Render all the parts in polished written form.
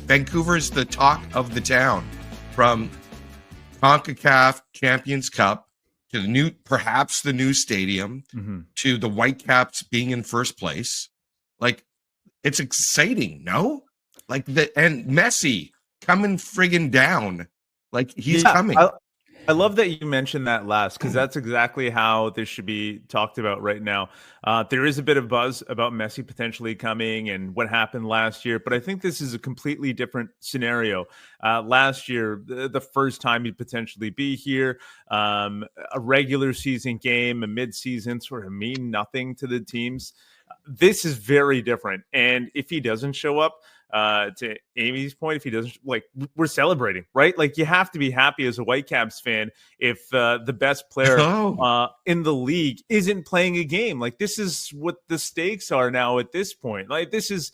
Vancouver's the talk of the town, from CONCACAF Champions Cup to perhaps the new stadium, to the Whitecaps being in first place. Like, it's exciting, no? Like, and Messi coming friggin' down. Like, he's coming. I love that you mentioned that last, because that's exactly how this should be talked about right now. There is a bit of buzz about Messi potentially coming and what happened last year, but I think this is a completely different scenario. Last year, the first time he'd potentially be here, a regular season game, a mid-season sort of mean nothing to the teams. This is very different. And if he doesn't show up, to Amy's point, if he doesn't, like, we're celebrating, right? Like, you have to be happy as a Whitecaps fan if the best player in the league isn't playing a game. Like, this is what the stakes are now at this point. Like, this is,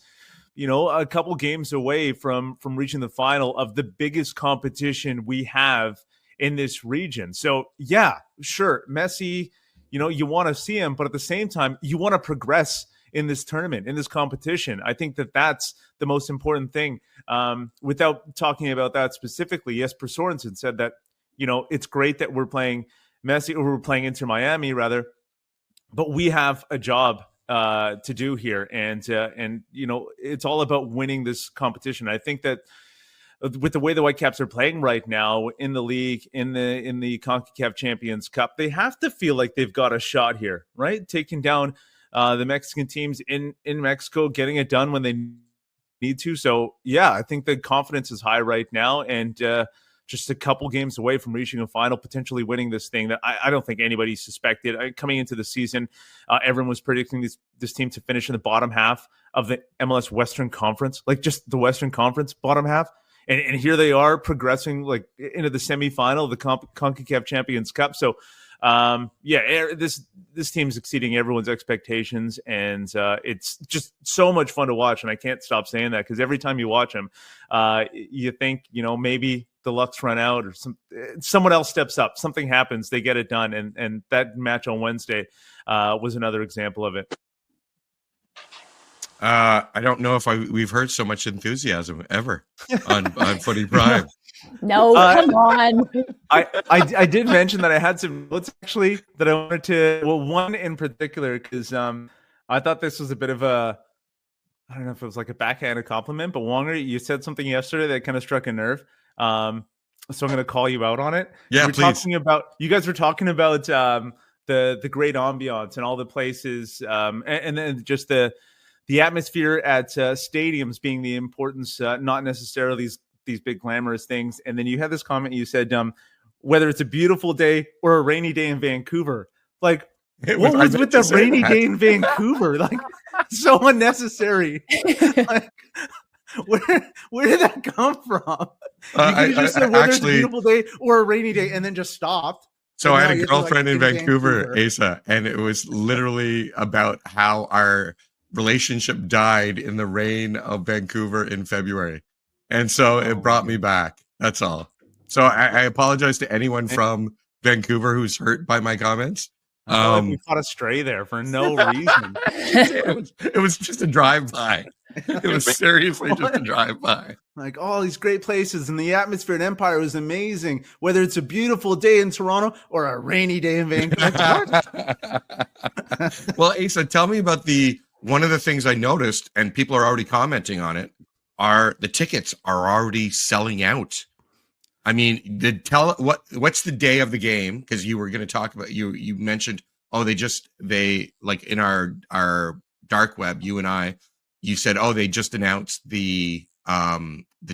a couple games away from reaching the final of the biggest competition we have in this region. So yeah, sure, Messi, you want to see him, but at the same time, you want to progress in this tournament, in this competition. I think that's the most important thing. Without talking about that specifically, Jesper Sorensen said that, it's great that we're playing Messi, or we're playing Inter Miami rather, but we have a job to do here. And it's all about winning this competition. I think that with the way the Whitecaps are playing right now in the league, in the CONCACAF Champions Cup, they have to feel like they've got a shot here, right? Taking down the Mexican teams in Mexico, getting it done when they need to. So, yeah, I think the confidence is high right now, and just a couple games away from reaching a final, potentially winning this thing that I don't think anybody suspected. Coming into the season, everyone was predicting this team to finish in the bottom half of the MLS Western Conference, like just the Western Conference bottom half. And here they are progressing like into the semifinal of the CONCACAF Champions Cup. So, this team's exceeding everyone's expectations, and it's just so much fun to watch. And I can't stop saying that, because every time you watch them, you think, maybe the luck's run out, or someone else steps up, something happens, they get it done. And that match on Wednesday was another example of it. I don't know if we've heard so much enthusiasm ever on Footy Prime. No, come on. I did mention that I had some notes actually that I wanted to. Well, one in particular, because I thought this was a bit of a, I don't know if it was like a backhanded compliment, but Wonger, you said something yesterday that kind of struck a nerve. So I'm going to call you out on it. Yeah, please. You guys were talking about the great ambiance and all the places, and then just the atmosphere at stadiums being the importance, not necessarily these big glamorous things. And then you had this comment, you said, whether it's a beautiful day or a rainy day in Vancouver, like, what was with the rainy day in Vancouver? Like, so unnecessary. Like, where did that come from? You just said whether it's a beautiful day or a rainy day, and then just stopped. So I had a girlfriend in Vancouver, Asa, and it was literally about how our relationship died in the rain of Vancouver in February. And so it brought me back. That's all. So I apologize to anyone from Vancouver who's hurt by my comments. I feel like we caught a stray there for no reason. It was just a drive-by. It was seriously just a drive-by. Like, all these great places, and the atmosphere in Empire was amazing, whether it's a beautiful day in Toronto or a rainy day in Vancouver. Well, Asa, tell me about one of the things I noticed, and people are already commenting on it, are the tickets are already selling out. I mean, what's the day of the game? Because you were going to talk about, you mentioned, they like in our dark web, you and I, you said, they just announced the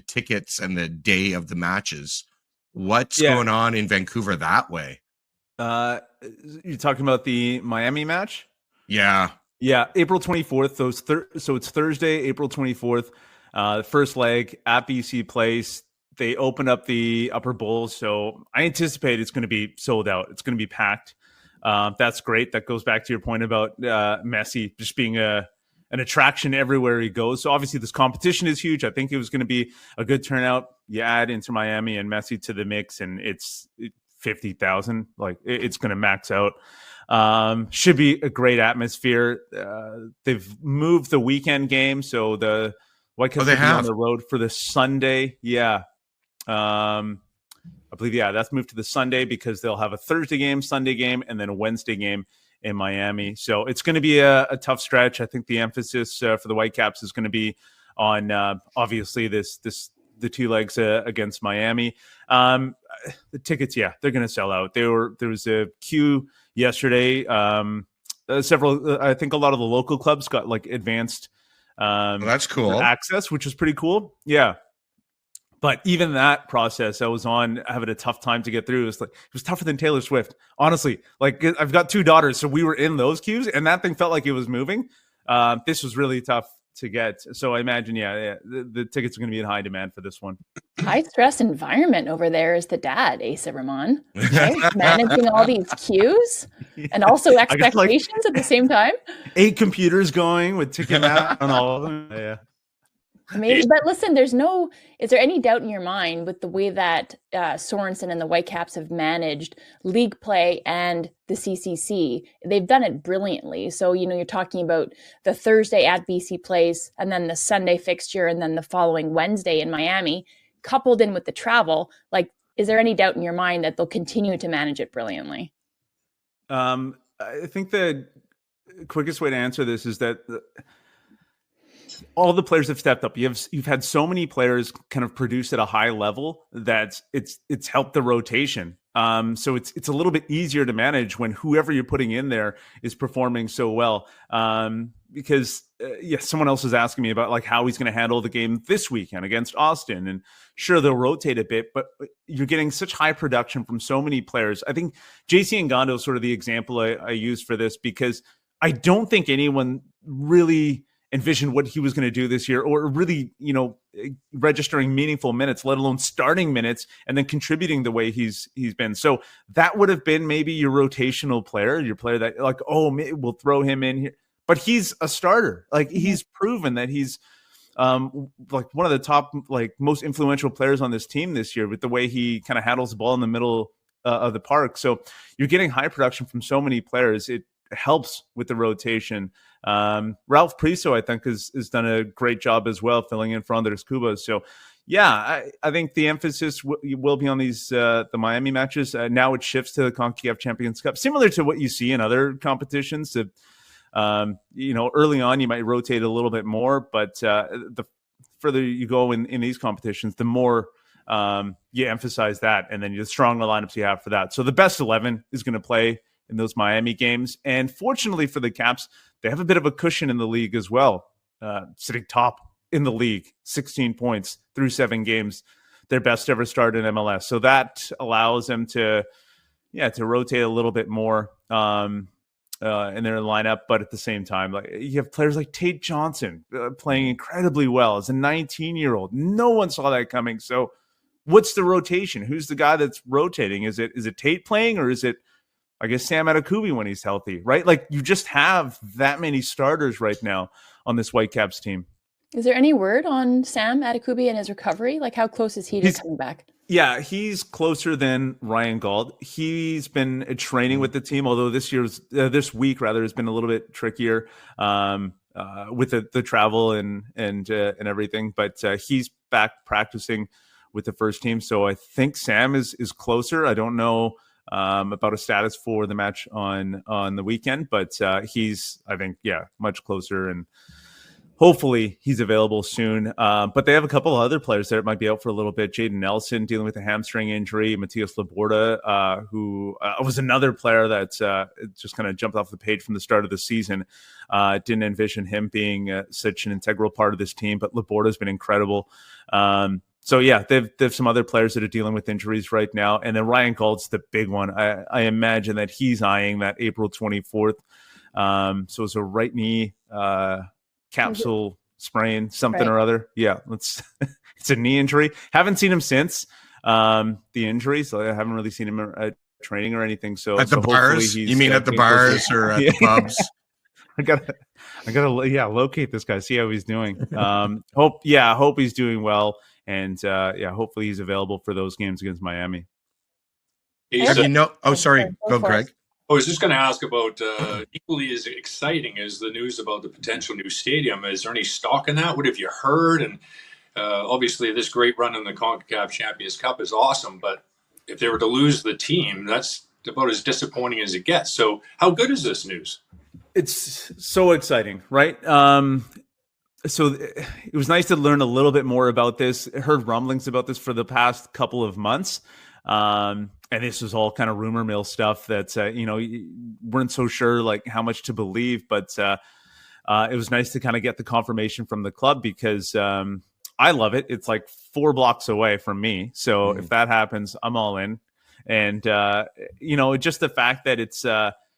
tickets and the day of the matches. What's going on in Vancouver that way? You're talking about the Miami match? Yeah. Yeah, April 24th. So it's Thursday, April 24th. The first leg at BC Place. They open up the upper bowl, so I anticipate it's going to be sold out. It's going to be packed. That's great. That goes back to your point about Messi just being an attraction everywhere he goes. So obviously this competition is huge. I think it was going to be a good turnout. You add Inter Miami and Messi to the mix, and it's 50,000. Like, it's going to max out. Should be a great atmosphere. They've moved the weekend game, so the Whitecaps will be on the road for the Sunday. Yeah. I believe, that's moved to the Sunday because they'll have a Thursday game, Sunday game, and then a Wednesday game in Miami. So it's going to be a tough stretch. I think the emphasis for the Whitecaps is going to be on obviously the 2 legs against Miami. The tickets, they're going to sell out. There was a queue yesterday. Several, I think a lot of the local clubs got like advanced. That's cool. Access, which is pretty cool. Yeah. But even that process, I was having a tough time to get through. It was tougher than Taylor Swift. Honestly, like I've got 2 daughters, so we were in those queues, and that thing felt like it was moving. This was really tough to get. So I imagine, the tickets are going to be in high demand for this one. High stress environment over there is the dad, Asa Rehman. Okay? Managing all these queues and also expectations at the same time. 8 computers going with Ticketmaster on all of them. Yeah. Maybe, but listen, is there any doubt in your mind with the way that Sorensen and the Whitecaps have managed league play and the CCC? They've done it brilliantly. So, you're talking about the Thursday at BC Place and then the Sunday fixture and then the following Wednesday in Miami, coupled in with the travel. Like, is there any doubt in your mind that they'll continue to manage it brilliantly? I think the quickest way to answer this is that all the players have stepped up. You've had so many players kind of produce at a high level that it's helped the rotation. So it's a little bit easier to manage when whoever you're putting in there is performing so well. Because someone else is asking me about like how he's going to handle the game this weekend against Austin, and sure they'll rotate a bit, but you're getting such high production from so many players. I think JC Ngannou is sort of the example I use for this, because I don't think anyone really envisioned what he was going to do this year, or really, registering meaningful minutes, let alone starting minutes and then contributing the way he's been. So that would have been maybe your rotational player, your player that like, we'll throw him in here, but he's a starter. Like he's proven that he's like one of the top, like most influential players on this team this year with the way he kind of handles the ball in the middle of the park. So you're getting high production from so many players. It helps with the rotation. Ralph Priso, I think, has done a great job as well, filling in for Andres Cubas. So, I think the emphasis will be on these the Miami matches. Now it shifts to the CONCACAF Champions Cup, similar to what you see in other competitions. Early on you might rotate a little bit more, but the further you go in these competitions, the more you emphasize that, and then the stronger lineups you have for that. So the best 11 is going to play in those Miami games. And fortunately for the Caps, they have a bit of a cushion in the league as well, sitting top in the league, 16 points through 7 games, their best ever start in MLS. So that allows them to rotate a little bit more in their lineup. But at the same time, like you have players like Tate Johnson playing incredibly well as a 19-year-old. No one saw that coming. So what's the rotation? Who's the guy that's rotating? Is it Tate playing, or is it, I guess, Sam Adekubi when he's healthy, right? Like you just have that many starters right now on this Whitecaps team. Is there any word on Sam Adekubi and his recovery? Like how close is he to coming back? Yeah, he's closer than Ryan Gauld. He's been training with the team, although this week has been a little bit trickier with the travel and everything. But he's back practicing with the first team. So I think Sam is closer. I don't know about a status for the match on the weekend, but he's, I think, much closer, and hopefully he's available soon. But they have a couple of other players there that might be out for a little bit. Jaden Nelson dealing with a hamstring injury. Matthias Laborda, who was another player that just kind of jumped off the page from the start of the season. Didn't envision him being such an integral part of this team, but Laborda's been incredible. So they've some other players that are dealing with injuries right now, and then Ryan Gauld's the big one. I imagine that he's eyeing that April 24th. So it's a right knee capsule sprain, something or other. Yeah, it's a knee injury. Haven't seen him since the injury, so I haven't really seen him at training or anything. So at the bars, you mean at the bars or at the pubs? I gotta locate this guy, see how he's doing. Hope he's doing well. And hopefully he's available for those games against Miami. Sorry, go Greg. I was just going to ask about equally as exciting as the news about the potential new stadium. Is there any stock in that? What have you heard? And obviously, this great run in the CONCACAF Champions Cup is awesome, but if they were to lose the team, that's about as disappointing as it gets. So how good is this news? It's so exciting, right? So it was nice to learn a little bit more about this. I heard rumblings about this for the past couple of months. And this was all kind of rumor mill stuff that, weren't so sure like how much to believe, but it was nice to kind of get the confirmation from the club because I love it. It's like 4 blocks away from me. So if that happens, I'm all in. And, just the fact that it's,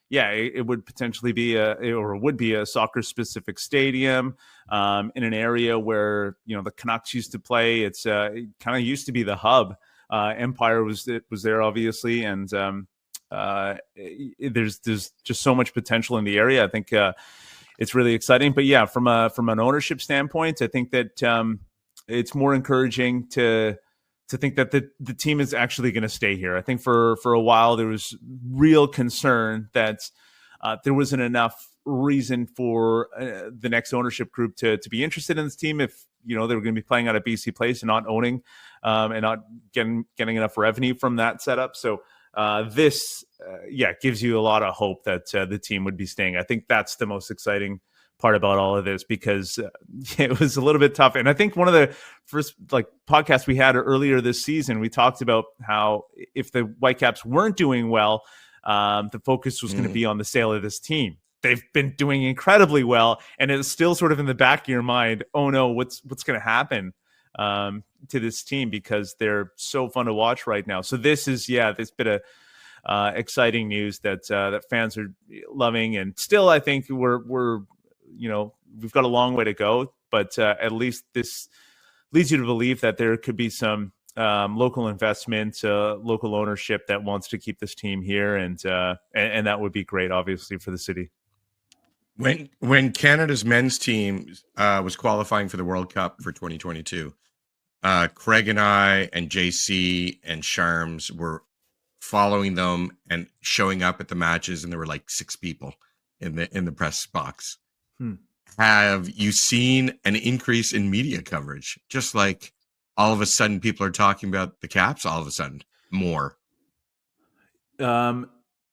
it would potentially be would be a soccer specific stadium in an area where, the Canucks used to play. It's it kind of used to be the hub. Empire was there obviously, and there's just so much potential in the area. I think it's really exciting. But yeah, from an ownership standpoint, I think that it's more encouraging to think that the team is actually going to stay here. I think for a while there was real concern that there wasn't enough reason for the next ownership group to be interested in this team if they were going to be playing out of BC Place and not owning and not getting enough revenue from that setup. So this gives you a lot of hope that the team would be staying. I think that's the most exciting part about all of this because it was a little bit tough. And I think one of the first podcasts we had earlier this season, we talked about how if the Whitecaps weren't doing well, the focus was going to be on the sale of this team. They've been doing incredibly well, and it's still sort of in the back of your mind, oh no, what's going to happen to this team because they're so fun to watch right now. So this is this bit of exciting news that fans are loving, and still I think we're we've got a long way to go, but at least this leads you to believe that there could be some local investment, local ownership that wants to keep this team here, and that would be great, obviously, for the city. When Canada's men's team was qualifying for the World Cup for 2022, Craig and I and JC and Sharms were following them and showing up at the matches, and there were like 6 people in the press box. Have you seen an increase in media coverage? Just like all of a sudden people are talking about the Caps all of a sudden more.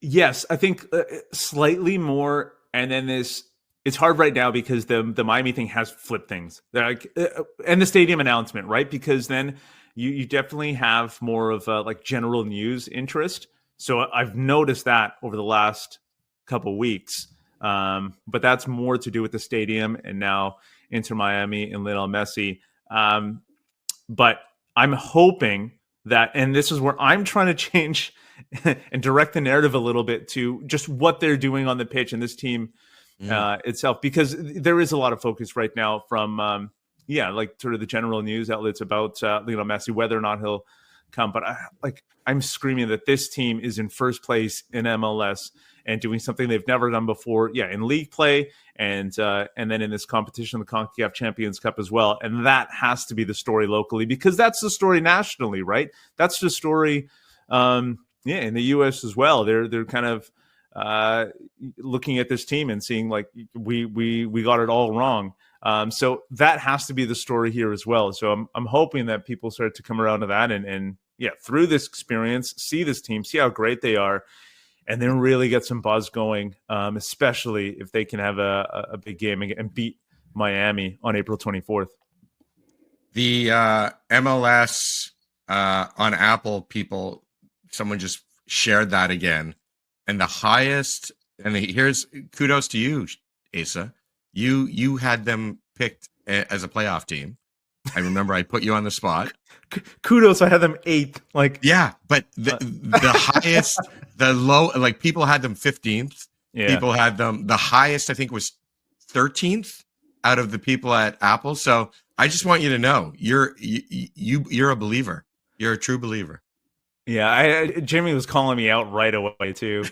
Yes, I think slightly more. And then it's hard right now because the Miami thing has flipped things. And the stadium announcement, right? Because then you definitely have more of general news interest. So I've noticed that over the last couple weeks. But that's more to do with the stadium and now Inter Miami and Lionel Messi. But I'm hoping that, and this is where I'm trying to change and direct the narrative a little bit to just what they're doing on the pitch and this team itself, because there is a lot of focus right now from, sort of the general news outlets about Messi, whether or not he'll come. But I'm screaming that this team is in first place in MLS and doing something they've never done before. Yeah, in league play and then in this competition, the CONCACAF Champions Cup as well. And that has to be the story locally because that's the story nationally, right? That's the story. In the U.S. as well, they're kind of looking at this team and seeing we got it all wrong. So that has to be the story here as well. So I'm hoping that people start to come around to that and through this experience, see this team, see how great they are, and then really get some buzz going, especially if they can have a big game and beat Miami on April 24th. The MLS on Apple people. Someone just shared that again, and the highest. And here's kudos to you, Asa. You had them picked as a playoff team. I remember I put you on the spot. Kudos, I had them 8th. But the highest, the low, people had them 15th. Yeah. People had them. The highest, I think, was 13th out of the people at Apple. So I just want you to know you're a believer. You're a true believer. Yeah, Jimmy was calling me out right away too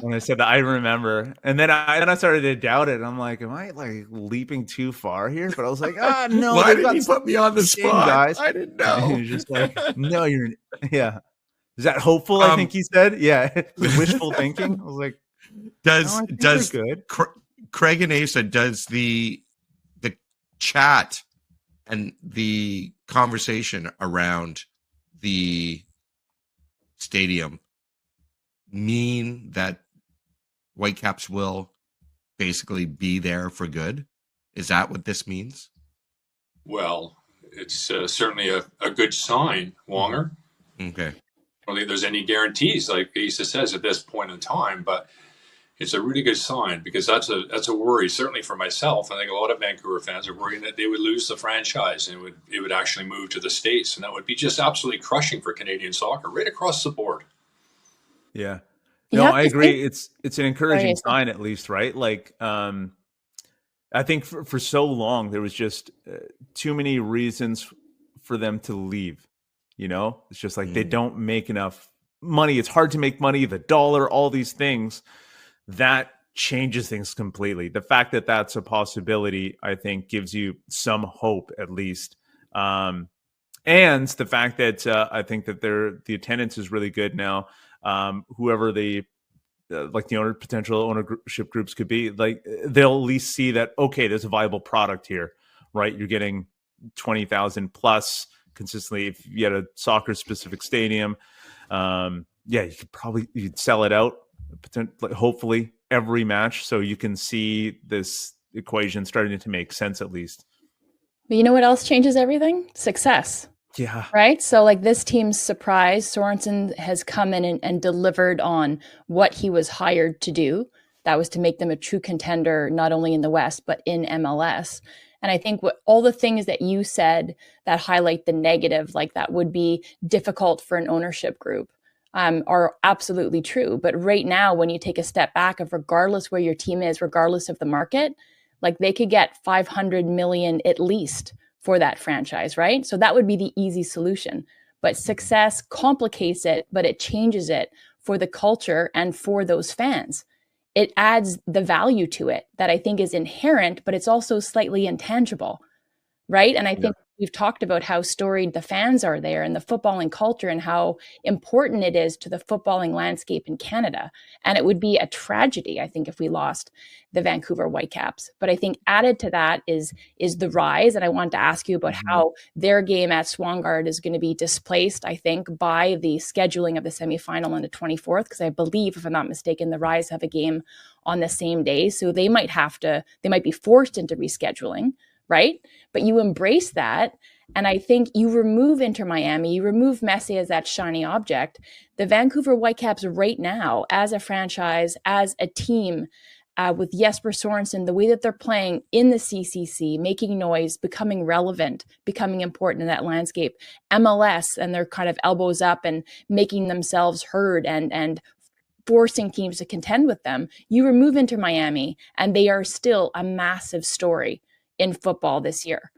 when I said that. I remember, and then I started to doubt it. I'm like, am I leaping too far here? But I was like, no. Why did you put me on the spot, guys? I didn't know. You're just no, you're yeah. Is that hopeful? I think he said. Yeah, wishful thinking. I was like, does good. Craig and Asa, does the chat and the conversation around the stadium mean that Whitecaps will basically be there for good? Is that what this means? Well, it's certainly a good sign, Wonger. Okay. I don't think there's any guarantees, like Asa says, at this point in time, but it's a really good sign, because that's a worry, certainly for myself. I think a lot of Vancouver fans are worrying that they would lose the franchise and it would actually move to the States, and that would be just absolutely crushing for Canadian soccer right across the board. Yeah. No, I agree. It's an encouraging sign, at least, right? Like, I think for so long there was just too many reasons for them to leave. You know, it's just like they don't make enough money. It's hard to make money. The dollar, all these things, that changes things completely. The fact that that's a possibility, I think, gives you some hope, at least. And the fact that I think that the attendance is really good now. Whoever the potential ownership groups could be, like, they'll at least see that, okay, there's a viable product here, right? You're getting 20,000 plus consistently. If you had a soccer specific stadium, you'd sell it out, hopefully every match, so you can see this equation starting to make sense, at least. But you know what else changes everything? Success. Yeah. Right? So like this team's surprise, Sorensen has come in and delivered on what he was hired to do. That was to make them a true contender, not only in the West, but in MLS. And I think all the things that you said that highlight the negative, like that would be difficult for an ownership group, are absolutely true. But right now, when you take a step back, of regardless where your team is, regardless of the market, like they could get 500 million at least for that franchise, right? So that would be the easy solution. But success complicates it, but it changes it for the culture and for those fans. It adds the value to it that I think is inherent, but it's also slightly intangible, right? And I think we've talked about how storied the fans are there and the footballing culture and how important it is to the footballing landscape in Canada. And it would be a tragedy, I think, if we lost the Vancouver Whitecaps. But I think added to that is the rise. And I want to ask you about how their game at Swangard is going to be displaced, I think, by the scheduling of the semifinal on the 24th, because I believe, if I'm not mistaken, the Rise have a game on the same day. So they might be forced into rescheduling, right? But you embrace that. And I think you remove Inter Miami, you remove Messi as that shiny object. The Vancouver Whitecaps right now, as a franchise, as a team, with Jesper Sorensen, the way that they're playing in the CCC, making noise, becoming relevant, becoming important in that landscape, MLS, and they're kind of elbows up and making themselves heard and forcing teams to contend with them. You remove Inter Miami, and they are still a massive story in football this year.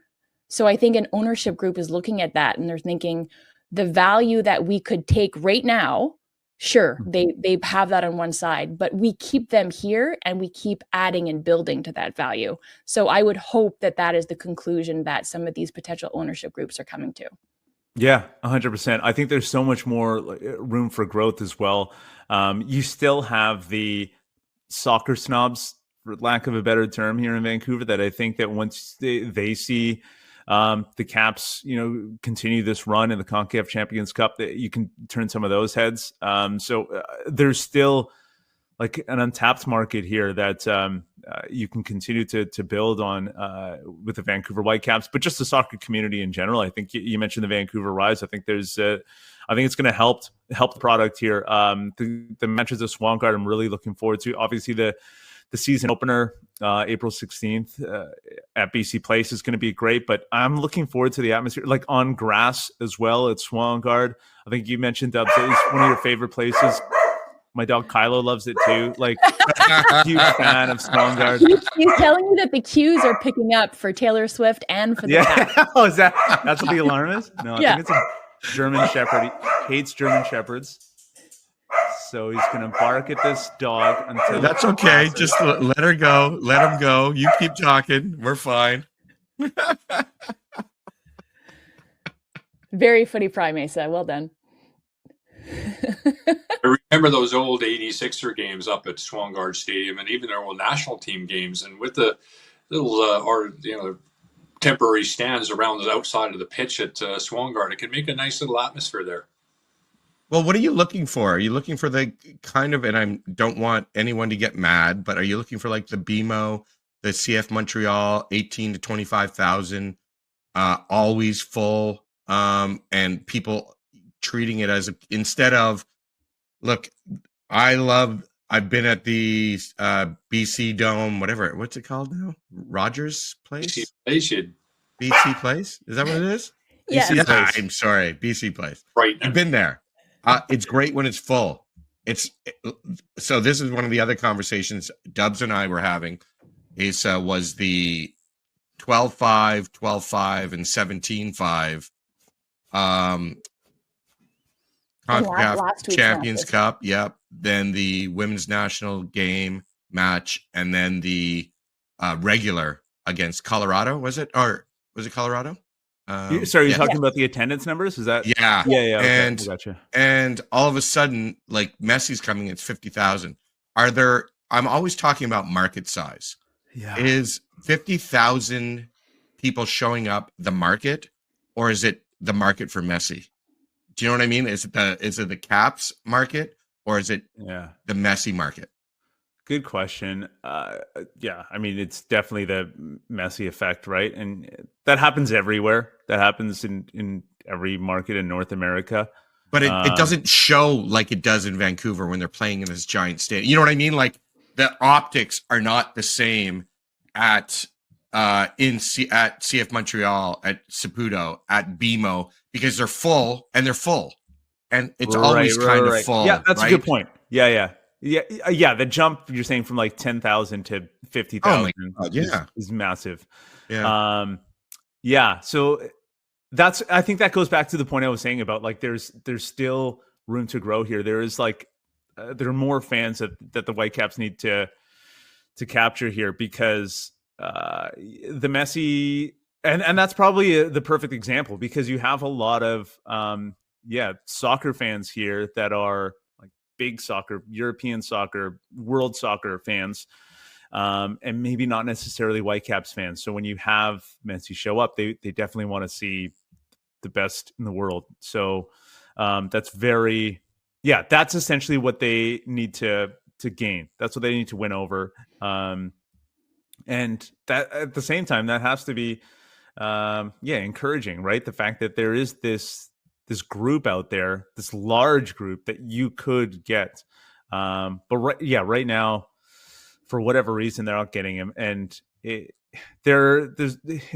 So I think an ownership group is looking at that and they're thinking the value that we could take right now, sure, they have that on one side, but we keep them here and we keep adding and building to that value. So I would hope that that is the conclusion that some of these potential ownership groups are coming to. Yeah, 100%. I think there's so much more room for growth as well. You still have the soccer snobs, for lack of a better term, here in Vancouver, that I think that once they see the Caps, continue this run in the CONCACAF Champions Cup, that you can turn some of those heads. So there's still like an untapped market here that you can continue to build on with the Vancouver Whitecaps, but just the soccer community in general. I think you mentioned the Vancouver Rise. I think I think it's going to help the product here. The matches of Swangard, I'm really looking forward to. Obviously, the season opener, April 16th at BC Place is going to be great, but I'm looking forward to the atmosphere, like on grass as well at Swangard. I think you mentioned Dubs, it's one of your favorite places. My dog Kylo loves it too. Like, huge fan of Swangard. He's telling you that the cues are picking up for Taylor Swift and for the Caps. Oh, that's what the alarm is? No, I think it's a German Shepherd. He hates German Shepherds. So he's going to bark at this dog until... That's okay. Just let her go. Let him go. You keep talking. We're fine. Very Footy Prime, Asa. Well done. I remember those old 86er games up at Swangard Stadium, and even their old national team games, and with the little temporary stands around the outside of the pitch at Swangard, it can make a nice little atmosphere there. Well, what are you looking for? Are you looking for the kind of, and I don't want anyone to get mad, but are you looking for like the BMO, the CF Montreal, 18 to 25,000, always full, and people treating it as instead of, look, I've been at the BC Dome, what's it called now? Rogers Place? BC Place? Is that what it is? Yes. BC Place. I'm sorry, BC Place. Right. I've been there. It's great when it's full. So this is one of the other conversations Dubs and I were having. Was the 12-5, 12-5, and 17-5 CONCACAF Champions Cup. Yep. Then the women's national game match, and then the regular against Colorado. Was it Colorado? Sorry, you're talking about the attendance numbers? Is that? Yeah. Okay, And gotcha. And all of a sudden, like Messi's coming, it's 50,000. I'm always talking about market size. Yeah. Is 50,000 people showing up the market, or is it the market for Messi? Do you know what I mean? Is it the Caps market, or is it the Messi market? Good question. Yeah, I mean, it's definitely the Messi effect, right? And that happens everywhere. That happens in every market in North America. But it doesn't show like it does in Vancouver when they're playing in this giant stadium. You know what I mean? Like the optics are not the same at CF Montreal, at Saputo, at BMO, because they're full, and it's always kind of full. Yeah, that's right? a good point. Yeah. The jump you're saying from like 10,000 to 50,000 is massive. Yeah. So I think that goes back to the point I was saying about like there's still room to grow here. There is like there are more fans that the Whitecaps need to capture here, because the Messi and that's probably the perfect example, because you have a lot of soccer fans here that are like big soccer, European soccer, world soccer fans, and maybe not necessarily Whitecaps fans. So when you have Messi show up, they definitely want to see the best in the world. So that's essentially what they need to gain. That's what they need to win over. And that at the same time, that has to be encouraging, right? The fact that there is this group out there, this large group that you could get. But right now, for whatever reason, they're not getting him. And it's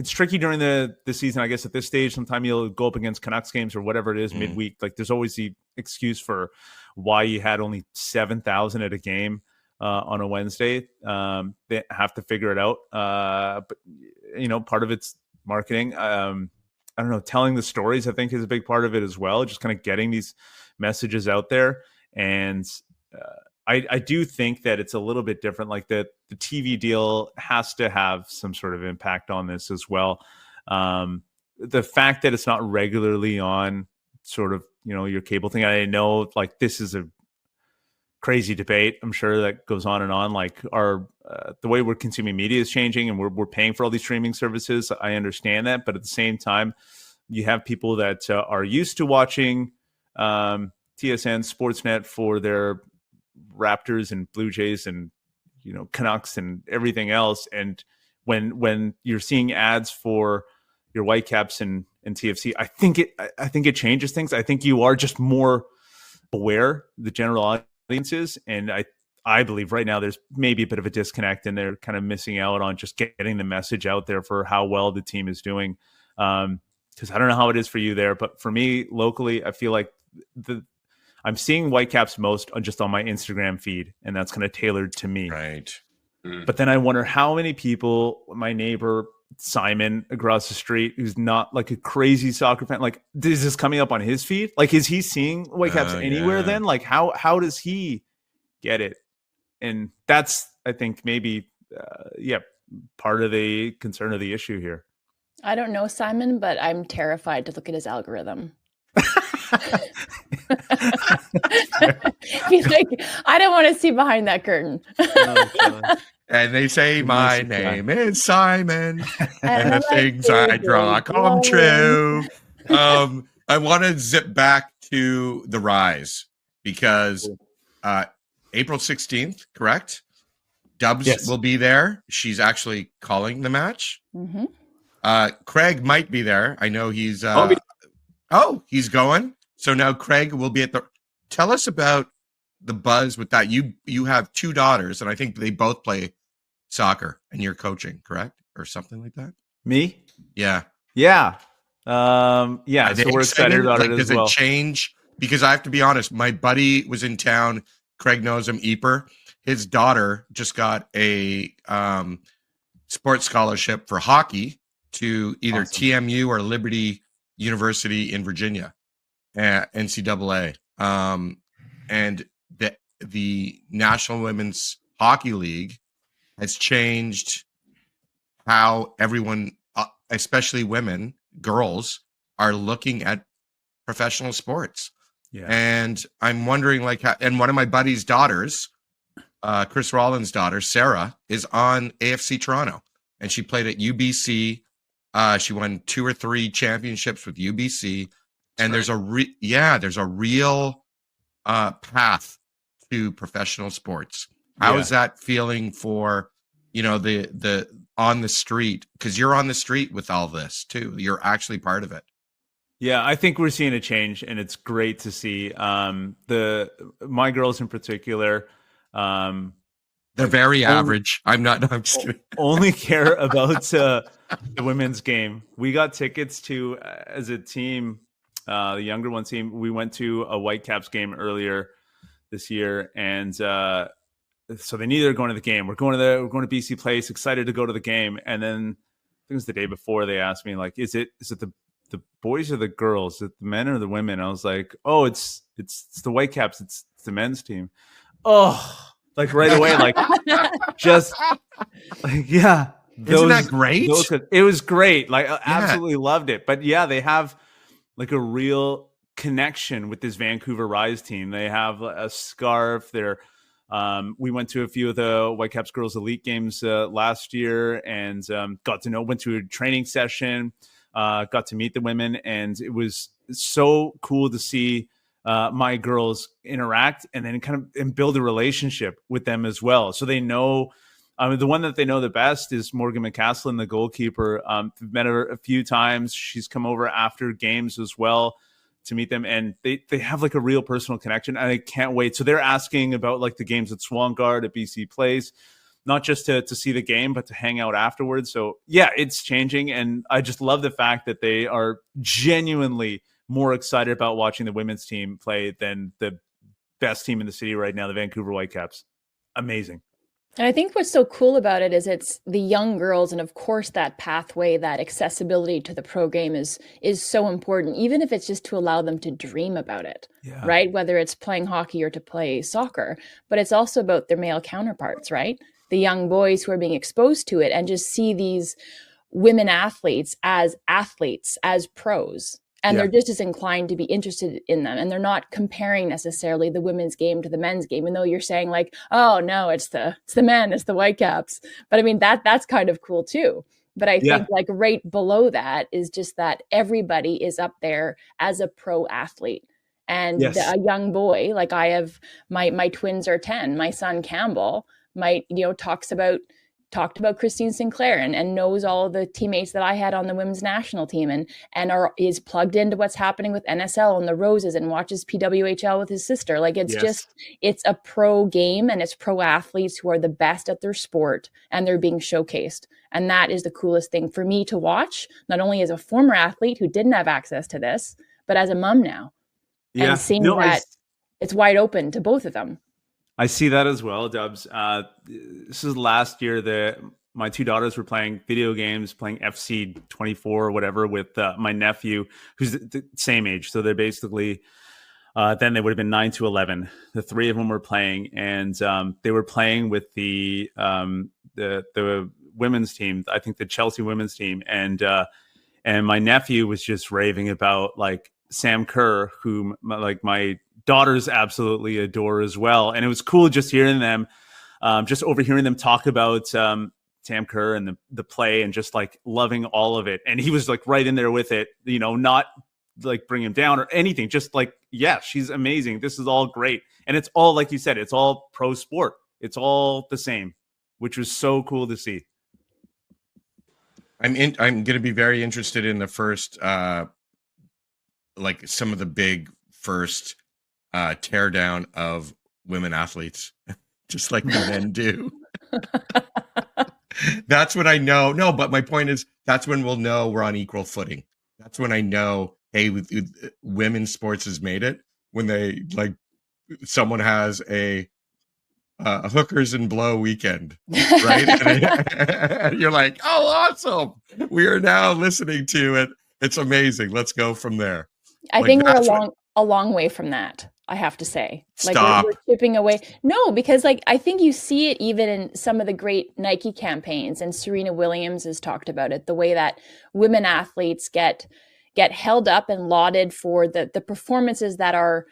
tricky during the season, I guess, at this stage. Sometimes you'll go up against Canucks games or whatever it is midweek. Like there's always the excuse for why you had only 7,000 at a game on a Wednesday. They have to figure it out. But part of it's marketing. I don't know, telling the stories, I think, is a big part of it as well. Just kind of getting these messages out there. And I do think that it's a little bit different. Like the TV deal has to have some sort of impact on this as well. The fact that it's not regularly on sort of, your cable thing. I know like this is a crazy debate, I'm sure, that goes on and on. Like the way we're consuming media is changing, and we're paying for all these streaming services. I understand that, but at the same time, you have people that are used to watching TSN, Sportsnet for their Raptors and Blue Jays and Canucks and everything else. And when you're seeing ads for your Whitecaps and TFC, I think it changes things. I think you are just more aware, the general audiences, and I believe right now there's maybe a bit of a disconnect, and they're kind of missing out on just getting the message out there for how well the team is doing. Because I don't know how it is for you there, but for me locally, I feel like I'm seeing Whitecaps most on my Instagram feed, and that's kind of tailored to me. Right. But then I wonder how many people, my neighbor Simon across the street, who's not like a crazy soccer fan, like is this coming up on his feed? Like, is he seeing Whitecaps anywhere then? Like how does he get it? And that's, I think, maybe part of the concern of the issue here. I don't know Simon, but I'm terrified to look at his algorithm. He's like, I don't want to see behind that curtain. And they say, my name is Simon, and the things I draw come true. I want to zip back to the Rise because April 16th, correct? Dubs will be there. She's actually calling the match. Mm-hmm. Craig might be there. I know he's he's going. So now Craig will be at the. Tell us about the buzz with that. You have 2 daughters, and I think they both play soccer, and you're coaching, correct, or something like that. Me? Yeah. Yeah. So we're excited about it as well. Does it change? Because I have to be honest, my buddy was in town. Craig knows him, Eeper. His daughter just got a sports scholarship for hockey to either TMU or Liberty University in Virginia, NCAA. And the National Women's Hockey League has changed how everyone, especially women, girls, are looking at professional sports. Yeah. And I'm wondering, and one of my buddy's daughters, Chris Rollins' daughter, Sarah, is on AFC Toronto, and she played at UBC. She won 2 or 3 championships with UBC, and there's a real path to professional sports. How is that feeling for, the on the street? Because you're on the street with all this too. You're actually part of it. Yeah, I think we're seeing a change, and it's great to see. My girls in particular, they're very average. I'm just kidding. Only care about the women's game. We got tickets to, as a team, the younger one team. We went to a Whitecaps game earlier this year, and so they knew they were going to the game. We're going to BC Place, excited to go to the game. And then I think it was the day before, they asked me, like, is it the boys or the girls? Is it the men or the women? I was like, oh, it's the Whitecaps. It's the men's team. Oh, like right away, like just like, yeah. Isn't that great? It was great. Like, I absolutely loved it. But yeah, they have like a real connection with this Vancouver Rise team. They have a scarf. We went to a few of the Whitecaps girls elite games last year, and went to a training session, got to meet the women, and it was so cool to see my girls interact and then and build a relationship with them as well. So they know, the one that they know the best is Morgan McCaslin, the goalkeeper. We've met her a few times. She's come over after games as well to meet them, and they have like a real personal connection, and I can't wait. So they're asking about like the games at Swangard, at BC Place, not just to see the game, but to hang out afterwards. So yeah, it's changing, and I just love the fact that they are genuinely more excited about watching the women's team play than the best team in the city right now, the Vancouver Whitecaps. Amazing. And I think what's so cool about it is it's the young girls, and of course that pathway, that accessibility to the pro game is so important, even if it's just to allow them to dream about it, right? Whether it's playing hockey or to play soccer, but it's also about their male counterparts, right? The young boys who are being exposed to it and just see these women athletes, as pros. And they're just as inclined to be interested in them. And they're not comparing necessarily the women's game to the men's game, even though you're saying like, oh no, it's the men, it's the Whitecaps. But I mean, that's kind of cool too. But I think like right below that is just that everybody is up there as a pro athlete. And a young boy, like I have, my twins are 10. My son Campbell talked about Christine Sinclair and knows all the teammates that I had on the women's national team and is plugged into what's happening with NSL and the Roses and watches PWHL with his sister. Like it's a pro game, and it's pro athletes who are the best at their sport, and they're being showcased. And that is the coolest thing for me to watch, not only as a former athlete who didn't have access to this, but as a mom now. Yeah. And seeing that it's wide open to both of them. I see that as well, Dubs. This is last year my 2 daughters were playing video games, playing FC 24 or whatever with my nephew, who's the same age. So they're basically, then they would have been 9 to 11. The 3 of them were playing, and they were playing with the women's team, I think the Chelsea women's team. And my nephew was just raving about like Sam Kerr, whom my daughters absolutely adore as well. And it was cool just hearing them, just overhearing them talk about Sam Kerr and the play and just like loving all of it. And he was like right in there with it, not like bring him down or anything. Just like, yeah, she's amazing. This is all great. And it's all, like you said, it's all pro sport. It's all the same, which was so cool to see. I'm going to be very interested in the first, like some of the big first teardown of women athletes, just like the men do. That's when I know. No, but my point is that's when we'll know we're on equal footing. That's when I know, hey, with women's sports has made it. When they like someone has a hookers and blow weekend, right? And you're like, oh, awesome. We are now listening to it. It's amazing. Let's go from there. I think we're a long way from that, I have to say. Stop. We're chipping away. No, because I think you see it even in some of the great Nike campaigns, and Serena Williams has talked about it, the way that women athletes get held up and lauded for the performances that are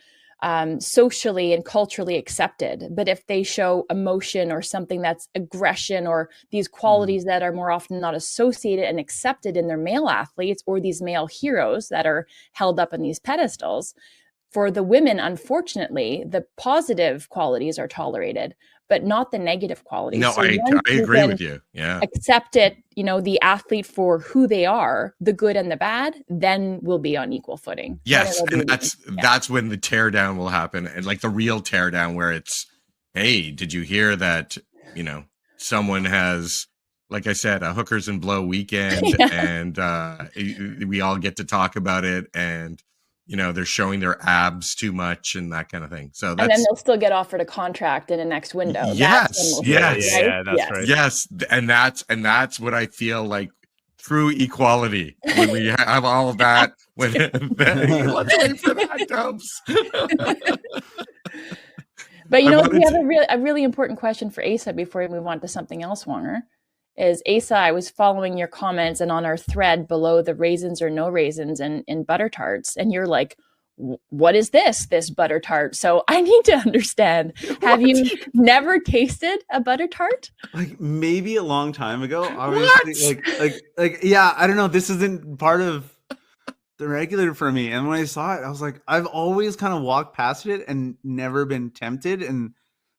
socially and culturally accepted. But if they show emotion or something that's aggression or these qualities that are more often not associated and accepted in their male athletes or these male heroes that are held up on these pedestals, for the women, unfortunately, the positive qualities are tolerated, but not the negative qualities. No, so I agree with you. Yeah. Accept it, the athlete for who they are, the good and the bad, then we'll be on equal footing. Yes. And that's when the teardown will happen. And like the real teardown where it's, hey, did you hear that, someone has, like I said, a hookers and blow weekend and we all get to talk about it. And they're showing their abs too much and that kind of thing. So that's, and then they'll still get offered a contract in the next window. Yes. Yeah, that's right. Yes. And that's what I feel like true equality when we have all of that. When let's wait for that, Dubs. But we have a really important question for Asa before we move on to something else, Wonger. Is Asa, I was following your comments and on our thread below the raisins or no raisins in butter tarts, and you're like, what is this butter tart? So I need to understand, have you never tasted a butter tart? Like maybe a long time ago, obviously. Like yeah, I don't know. This isn't part of the regular for me. And when I saw it, I was like, I've always kind of walked past it and never been tempted. And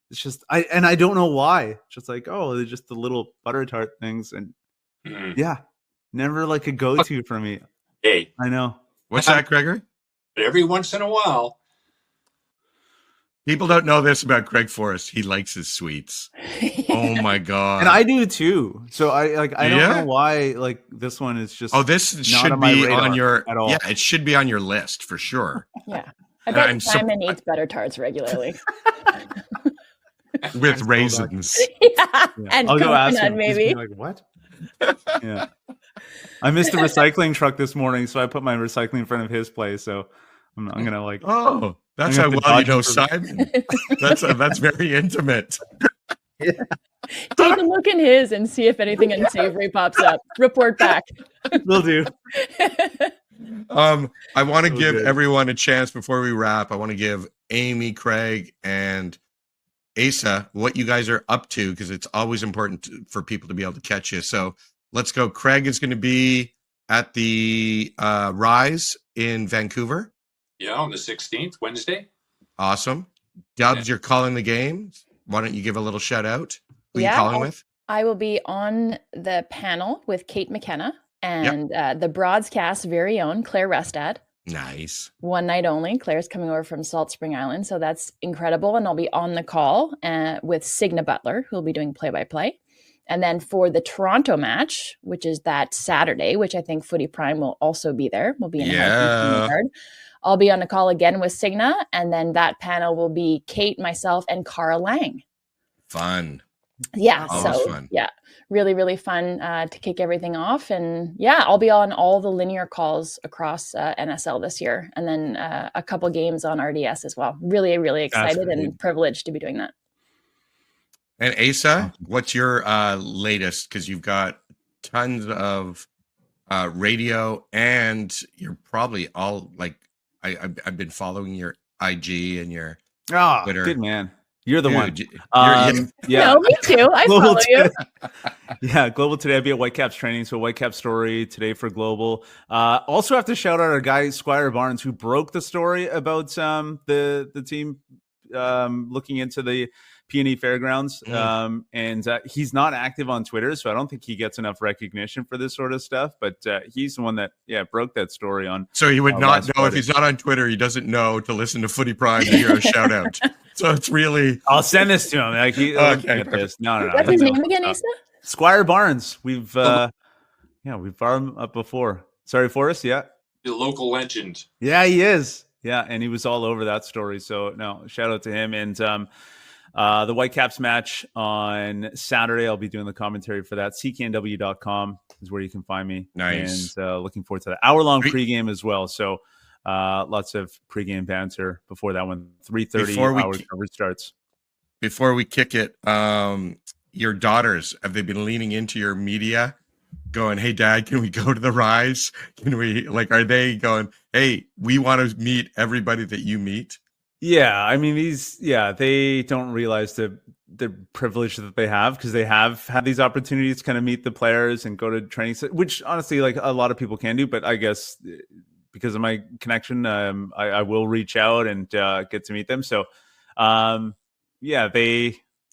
it's just, I don't know why. It's just like, oh, they're just the little butter tart things. And yeah, never like a go-to for me. Hey, I know. What's that, Gregor? But every once in a while, people don't know this about Craig Forrest. He likes his sweets. Oh my god! And I do too. So I don't know why like this one is just. Oh, this should be on your at all. Yeah, it should be on your list for sure. Yeah, I bet Simon eats butter tarts regularly. With raisins. Yeah. And I'll go ask him. Maybe. Like, what? Yeah. I missed the recycling truck this morning, so I put my recycling in front of his place. So I'm gonna like. Oh, that's how well you know Simon. That's very intimate. Yeah. Take a look in his and see if anything unsavory pops up. Report back. Will do. I want to give everyone a chance before we wrap. I want to give Amy, Craig, and Asa what you guys are up to, because it's always important for people to be able to catch you. So let's go. Craig is going to be at the Rise in Vancouver. Yeah, on the 16th, Wednesday. Awesome. Dubs, you're calling the game. Why don't you give a little shout out? Who are you calling with? I will be on the panel with Kate McKenna and the broadcast's very own Claire Restad. Nice. One night only. Claire's coming over from Salt Spring Island, so that's incredible. And I'll be on the call with Signa Butler, who'll be doing play-by-play. And then for the Toronto match, which is that Saturday, which I think Footy Prime will also be there. We'll be in the card. I'll be on the call again with Signa, and then that panel will be Kate, myself, and Cara Lang. Fun. Yeah. Always fun. Yeah, really, really fun to kick everything off. And yeah, I'll be on all the linear calls across NSL this year, and then a couple games on RDS as well. Really, really excited and privileged to be doing that. And Asa, what's your latest? Because you've got tons of radio, and you're probably all like I've been following your IG and your Oh, Twitter. good man. You're the Dude, one. No, me too. I Global follow you. Yeah, Global today. I'll be at Whitecaps training, so Whitecaps story today for Global. Also have to shout out our guy Squire Barnes, who broke the story about the team looking into the Peony Fairgrounds. And he's not active on Twitter, so I don't think he gets enough recognition for this sort of stuff. But he's the one that broke that story on. So he would not know Friday. if he's not on Twitter. He doesn't know to listen to Footy Prime to hear a shout out. So it's really. I'll send this to him. Like Okay, at this. No. What's his name again, Asa? Squire Barnes. We've brought him up before. Sorry, Forrest. Yeah. The local legend. Yeah, he is. Yeah, and he was all over that story. So no, shout out to him. And the Whitecaps match on Saturday, I'll be doing the commentary for that. cknw.com is where you can find me. Nice. And looking forward to that hour-long pregame as well. So lots of pregame banter before that one. 3:30 hour coverage starts. Before we kick it, your daughters, have they been leaning into your media going, hey, Dad, can we go to the Rise? Can we, are they going, hey, we want to meet everybody that you meet? Yeah, I mean, they don't realize the privilege that they have, because they have had these opportunities to kind of meet the players and go to training, which honestly, a lot of people can do. But I guess because of my connection, I will reach out and get to meet them. So,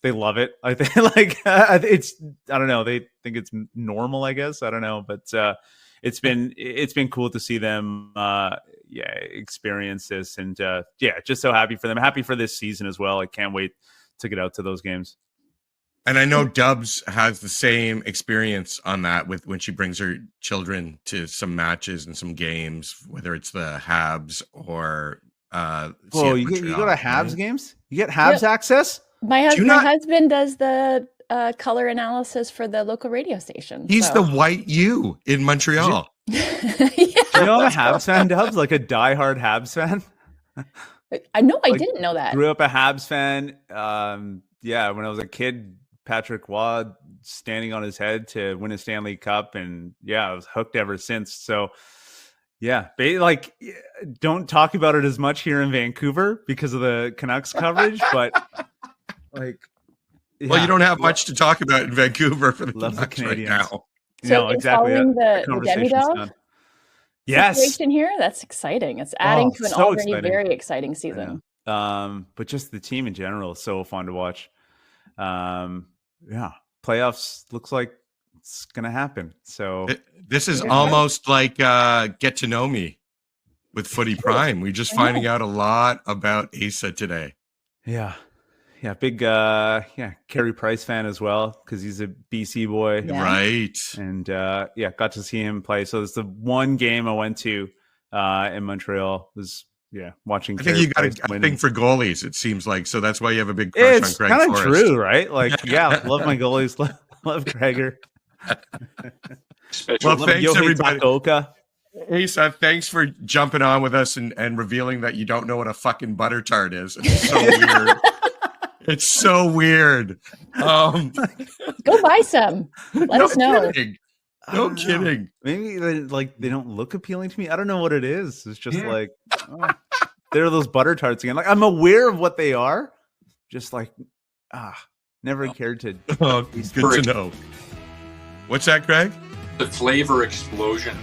they love it. I think it's, I don't know. They think it's normal, I guess. I don't know, but it's been cool to see them experience this, and just so happy for them. Happy for this season as well. I can't wait to get out to those games. And I know Dubs has the same experience on that with when she brings her children to some matches and some games, whether it's the Habs or you go to Habs games? You get Habs access? My husband does the color analysis for the local radio station. He's the white U in Montreal. Yeah. You know I'm a Habs fan, Dubs? Like a diehard Habs fan? I know, I didn't know that. Grew up a Habs fan. When I was a kid, Patrick Waugh standing on his head to win a Stanley Cup, and I was hooked ever since. So don't talk about it as much here in Vancouver because of the Canucks coverage, but well, you don't have much to talk about in Vancouver for the Canucks right now. So no, exactly. Following the demi-dog situation here, that's exciting. It's adding to an already very exciting season. But just the team in general is so fun to watch. Playoffs looks like it's gonna happen. So this is almost like get to know me with Footy Prime. We're just finding out a lot about Asa today. Yeah, big Carey Price fan as well, because he's a BC boy. Yeah. Right. And got to see him play. So it's the one game I went to in Montreal. Was watching. I think you got a thing for goalies, it seems like. So that's why you have a big crush on Craig Forrest. It's kind of true, right? Love my goalies. Love Gregor. Well, thanks everybody. Takoka. Asa, thanks for jumping on with us and revealing that you don't know what a fucking butter tart is. It's so weird. It's so weird. Go buy some. Let us know. No kidding. Maybe they don't look appealing to me. I don't know what it is. It's just there are those butter tarts again. I'm aware of what they are. Just never cared to. Good to know. What's that, Craig? The flavor explosion.